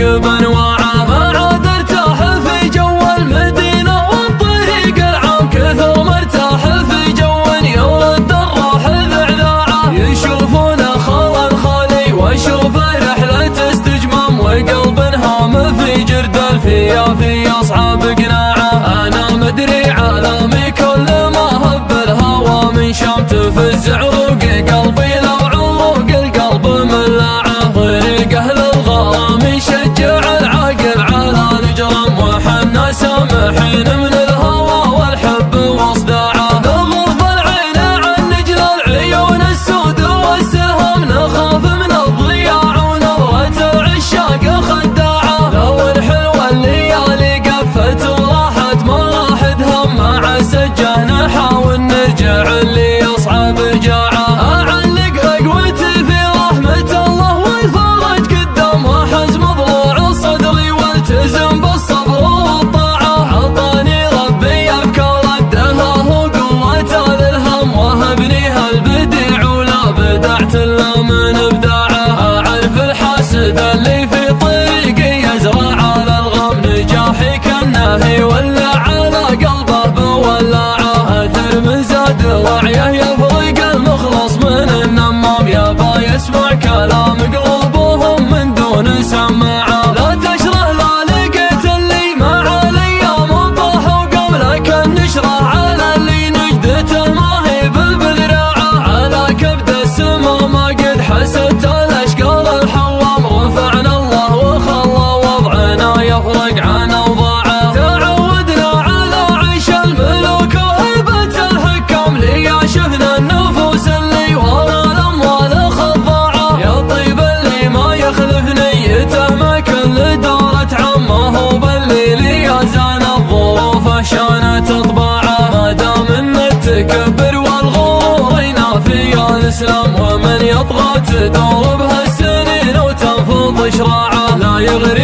بانواعه، ما عاد ارتاح في جو المدينة والطريق العام، كثر مرتاح في جو يرد الروح ذعذاعه. يشوفونه خال خالي واشوفه رحلة استجمام، وقلب هام في جرد الفيافي اصحاب قناعه. انا مدري عالمي كل ما هب الهوى من شام، تفز عروق قلبي لو عروق القلب ملاعه. طريقه للغرام يشجع العاقل على الاجرام، وحنا سامحين من الهوى والحب واصداعه. نغض العين عن نجل العيون السود والسهم، نخاف من الضياع ونظرة العشاق خداعه. لو الحلوة الليالي قفت وراحت ما راحت هم، مع السجه نحاول نرجع اللي يصعب جاعه. اعلق قوتي في رحمة الله والفرج قدام، وحزم ضلوع صدري والتزم بالصبر والطاعه. عطاني ربي افكار الدهر وقوة الالهام، وهبني هالبديع ولا بدعت الا من ابداعه. اعرف الحاسد اللي في طريقي يزرع على الغم، نجاحي كالناهي ولا على قلبه بولاعه. اثر من زاد وعيه يفرق المخلص من النمام، يابا يسمع كلام قلوبهم من دون سماعه. لا تشره لا لقيت اللي مع الايام وطاح وقام، لكن نشره على اللي نجدته ما هي بالبذراعه. على كبد السما ما قد حسدت الاشقال الحوام، رفعنا الله وخلى وضعنا يفرق عن اوضاعه. تعودنا على عيش الملوك وهيبة الحكام، ليشفنا النفوس اللي ورا الاموال خضاعه. يا طيب اللي ما يخلف نيته ما كل دورة عام، ما هو بالليل يزان الظروف شانت اطباعه. ما دام ان التكبر والغرور ينافي الاسلام، ومن يطغى تدور بهالسنين وتنفض شراعه. لا يغري